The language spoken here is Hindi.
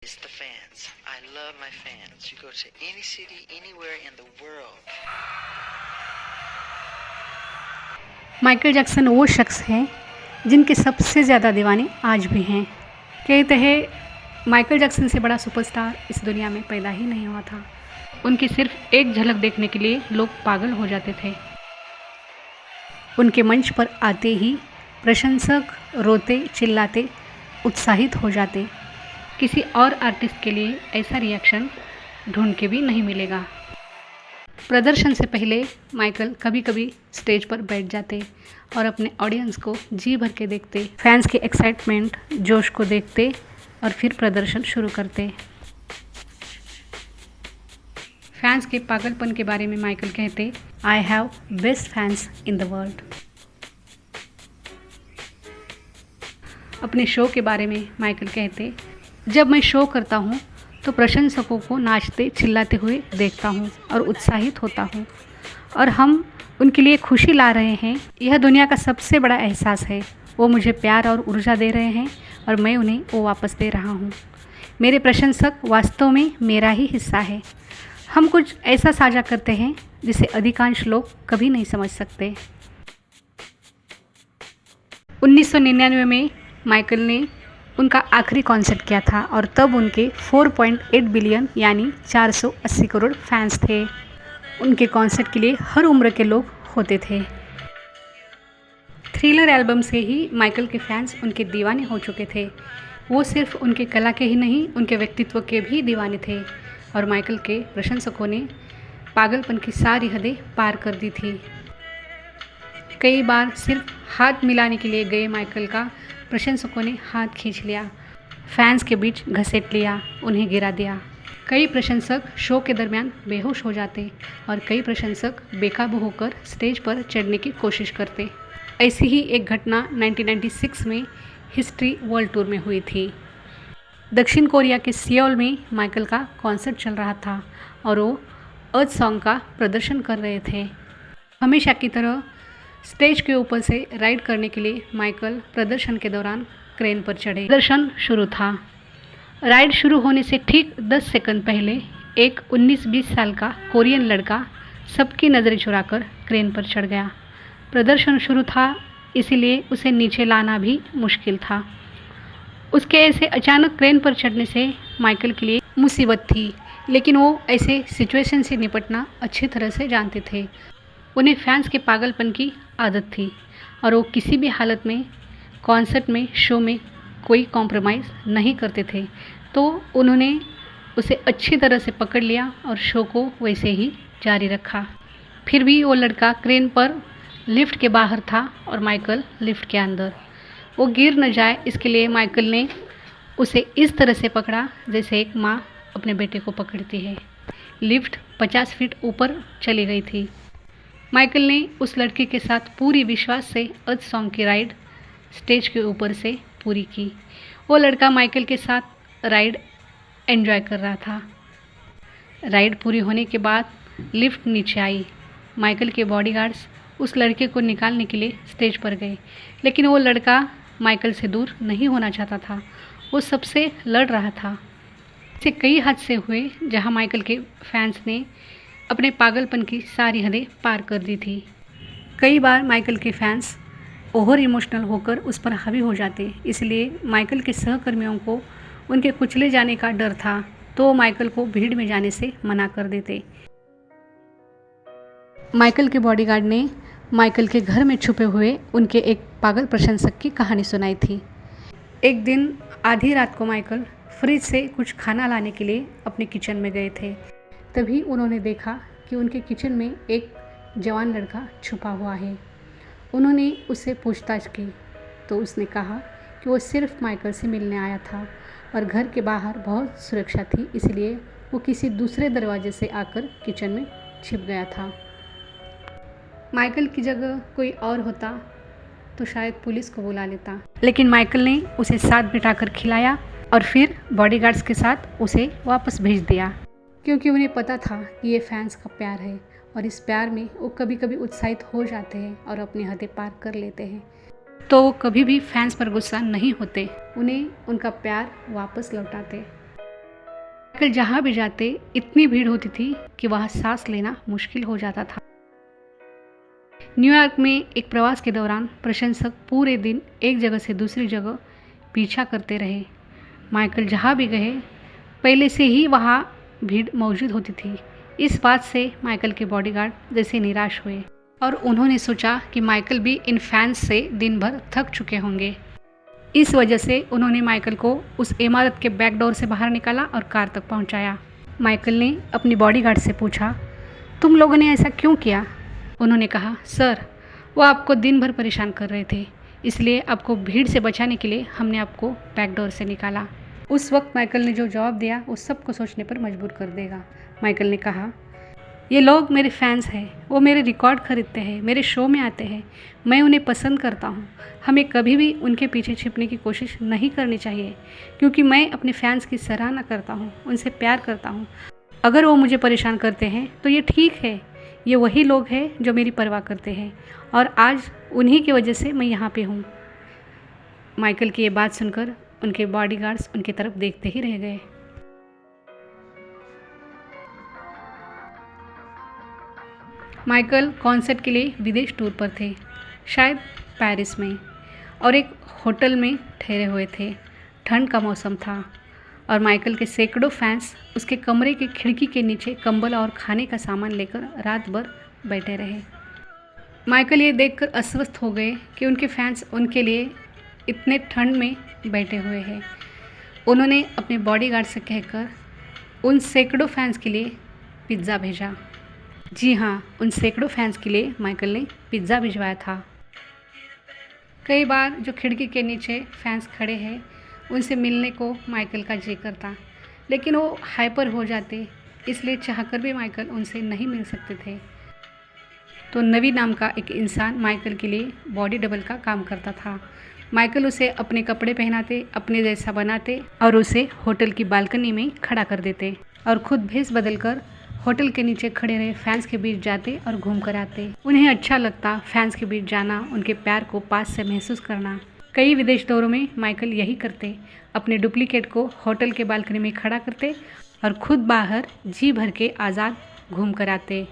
It's the fans. I love my fans. You go to any city, anywhere in the world. Michael Jackson वो शख्स हैं जिनके सबसे ज़्यादा दीवाने आज भी हैं। कहते हैं माइकल जैक्सन से बड़ा सुपरस्टार इस दुनिया में पैदा ही नहीं हुआ था। उनकी सिर्फ एक झलक देखने के लिए लोग पागल हो जाते थे। उनके मंच पर आते ही प्रशंसक रोते चिल्लाते उत्साहित हो जाते। किसी और आर्टिस्ट के लिए ऐसा रिएक्शन ढूंढ के भी नहीं मिलेगा। प्रदर्शन से पहले माइकल कभी कभी स्टेज पर बैठ जाते और अपने ऑडियंस को जी भर के देखते, फैंस के एक्साइटमेंट जोश को देखते और फिर प्रदर्शन शुरू करते। फैंस के पागलपन के बारे में माइकल कहते, I have best fans in the world. अपने शो के बारे में माइकल कहते, जब मैं शो करता हूँ तो प्रशंसकों को नाचते चिल्लाते हुए देखता हूँ और उत्साहित होता हूँ और हम उनके लिए खुशी ला रहे हैं। यह दुनिया का सबसे बड़ा एहसास है। वो मुझे प्यार और ऊर्जा दे रहे हैं और मैं उन्हें वो वापस दे रहा हूँ। मेरे प्रशंसक वास्तव में मेरा ही हिस्सा है। हम कुछ ऐसा साझा करते हैं जिसे अधिकांश लोग कभी नहीं समझ सकते। 1999 में माइकल ने उनका आखिरी कॉन्सर्ट किया था और तब उनके 4.8 बिलियन यानी 480 करोड़ फैंस थे। उनके कॉन्सर्ट के लिए हर उम्र के लोग होते थे। थ्रिलर एल्बम से ही माइकल के फैंस उनके दीवाने हो चुके थे। वो सिर्फ उनके कला के ही नहीं, उनके व्यक्तित्व के भी दीवाने थे और माइकल के प्रशंसकों ने पागलपन की सारी हदें पार कर दी थी। कई बार सिर्फ हाथ मिलाने के लिए गए माइकल का प्रशंसकों ने हाथ खींच लिया, फैंस के बीच घसीट लिया, उन्हें गिरा दिया। कई प्रशंसक शो के दरमियान बेहोश हो जाते और कई प्रशंसक बेकाबू होकर स्टेज पर चढ़ने की कोशिश करते। ऐसी ही एक घटना 1996 में हिस्ट्री वर्ल्ड टूर में हुई थी। दक्षिण कोरिया के सियोल में माइकल का कॉन्सर्ट चल रहा था और वो अर्थ सॉन्ग का प्रदर्शन कर रहे थे। हमेशा की तरह स्टेज के ऊपर से राइड करने के लिए माइकल प्रदर्शन के दौरान क्रेन पर चढ़े। प्रदर्शन शुरू था। राइड शुरू होने से ठीक 10 सेकंड पहले एक 19-20 साल का कोरियन लड़का सबकी नज़रें चुराकर क्रेन पर चढ़ गया। प्रदर्शन शुरू था, इसीलिए उसे नीचे लाना भी मुश्किल था। उसके ऐसे अचानक क्रेन पर चढ़ने से माइकल के लिए मुसीबत थी, लेकिन वो ऐसे सिचुएशन से निपटना अच्छी तरह से जानते थे। उन्हें फैंस के पागलपन की आदत थी और वो किसी भी हालत में कॉन्सर्ट में, शो में कोई कॉम्प्रोमाइज़ नहीं करते थे। तो उन्होंने उसे अच्छी तरह से पकड़ लिया और शो को वैसे ही जारी रखा। फिर भी वो लड़का क्रेन पर लिफ्ट के बाहर था और माइकल लिफ्ट के अंदर। वो गिर न जाए इसके लिए माइकल ने उसे इस तरह से पकड़ा जैसे एक माँ अपने बेटे को पकड़ती है। लिफ्ट 50 फीट ऊपर चली गई थी। माइकल ने उस लड़के के साथ पूरी विश्वास से अर्थ सॉन्ग की राइड स्टेज के ऊपर से पूरी की। वो लड़का माइकल के साथ राइड एंजॉय कर रहा था। राइड पूरी होने के बाद लिफ्ट नीचे आई। माइकल के बॉडीगार्ड्स उस लड़के को निकालने के लिए स्टेज पर गए, लेकिन वो लड़का माइकल से दूर नहीं होना चाहता था। वो सबसे लड़ रहा था। ऐसे कई हादसे हुए जहां माइकल के फैंस ने अपने पागलपन की सारी हदें पार कर दी थी। कई बार माइकल के फैंस ओवर इमोशनल होकर उस पर हावी हो जाते, इसलिए माइकल के सहकर्मियों को उनके कुचले जाने का डर था, तो वो माइकल को भीड़ में जाने से मना कर देते। माइकल के बॉडीगार्ड ने माइकल के घर में छुपे हुए उनके एक पागल प्रशंसक की कहानी सुनाई थी। एक दिन आधी रात को माइकल फ्रिज से कुछ खाना लाने के लिए अपने किचन में गए थे। तभी उन्होंने देखा कि उनके किचन में एक जवान लड़का छुपा हुआ है। उन्होंने उससे पूछताछ की तो उसने कहा कि वो सिर्फ माइकल से मिलने आया था और घर के बाहर बहुत सुरक्षा थी, इसलिए वो किसी दूसरे दरवाजे से आकर किचन में छिप गया था। माइकल की जगह कोई और होता तो शायद पुलिस को बुला लेता, लेकिन माइकल ने उसे साथ बिठाकर खिलाया और फिर बॉडीगार्ड्स के साथ उसे वापस भेज दिया, क्योंकि उन्हें पता था कि ये फैंस का प्यार है और इस प्यार में वो कभी कभी उत्साहित हो जाते हैं और अपनी हदें पार कर लेते हैं। तो वो कभी भी फैंस पर गुस्सा नहीं होते, उन्हें उनका प्यार वापस लौटाते। माइकल जहाँ भी जाते इतनी भीड़ होती थी कि वहाँ सांस लेना मुश्किल हो जाता था। न्यूयॉर्क में एक प्रवास के दौरान प्रशंसक पूरे दिन एक जगह से दूसरी जगह पीछा करते रहे। माइकल जहाँ भी गए पहले से ही वहाँ भीड़ मौजूद होती थी। इस बात से माइकल के बॉडीगार्ड जैसे निराश हुए और उन्होंने सोचा कि माइकल भी इन फैंस से दिन भर थक चुके होंगे। इस वजह से उन्होंने माइकल को उस इमारत के बैक डोर से बाहर निकाला और कार तक पहुंचाया। माइकल ने अपनी बॉडीगार्ड से पूछा, तुम लोगों ने ऐसा क्यों किया? उन्होंने कहा, सर वो आपको दिन भर परेशान कर रहे थे, इसलिए आपको भीड़ से बचाने के लिए हमने आपको बैक डोर से निकाला। उस वक्त माइकल ने जो जवाब दिया वो सबको सोचने पर मजबूर कर देगा। माइकल ने कहा, ये लोग मेरे फैंस हैं, वो मेरे रिकॉर्ड खरीदते हैं, मेरे शो में आते हैं, मैं उन्हें पसंद करता हूँ। हमें कभी भी उनके पीछे छिपने की कोशिश नहीं करनी चाहिए, क्योंकि मैं अपने फैंस की सराहना करता हूँ, उनसे प्यार करता हूँ। अगर वो मुझे परेशान करते हैं तो ये ठीक है, ये वही लोग हैं जो मेरी परवाह करते हैं और आज उन्हीं की वजह से मैं यहाँ पे हूँ। माइकल की ये बात सुनकर उनके बॉडीगार्ड्स उनकी तरफ देखते ही रह गए। माइकल कॉन्सर्ट के लिए विदेश टूर पर थे, शायद पेरिस में, और एक होटल में ठहरे हुए थे। ठंड का मौसम था और माइकल के सैकड़ों फैंस उसके कमरे के खिड़की के नीचे कंबल और खाने का सामान लेकर रात भर बैठे रहे। माइकल ये देखकर अस्वस्थ हो गए कि उनके फैंस उनके लिए इतने ठंड में बैठे हुए हैं। उन्होंने अपने बॉडीगार्ड से कहकर उन सैकड़ों फैंस के लिए पिज़्ज़ा भेजा। जी हाँ, उन सैकड़ों फैंस के लिए माइकल ने पिज़्ज़ा भिजवाया था। कई बार जो खिड़की के नीचे फैंस खड़े हैं उनसे मिलने को माइकल का जी करता, लेकिन वो हाइपर हो जाते, इसलिए चाहकर भी माइकल उनसे नहीं मिल सकते थे। तो नवी नाम का एक इंसान माइकल के लिए बॉडी डबल का काम करता था। माइकल उसे अपने कपड़े पहनाते, अपने जैसा बनाते और उसे होटल की बालकनी में खड़ा कर देते और खुद भेस बदलकर होटल के नीचे खड़े रहे फैंस के बीच जाते और घूम कर आते। उन्हें अच्छा लगता फैंस के बीच जाना, उनके प्यार को पास से महसूस करना। कई विदेश दौरों में माइकल यही करते, अपने डुप्लीकेट को होटल के बालकनी में खड़ा करते और खुद बाहर जी भर के आज़ाद घूम कर आते।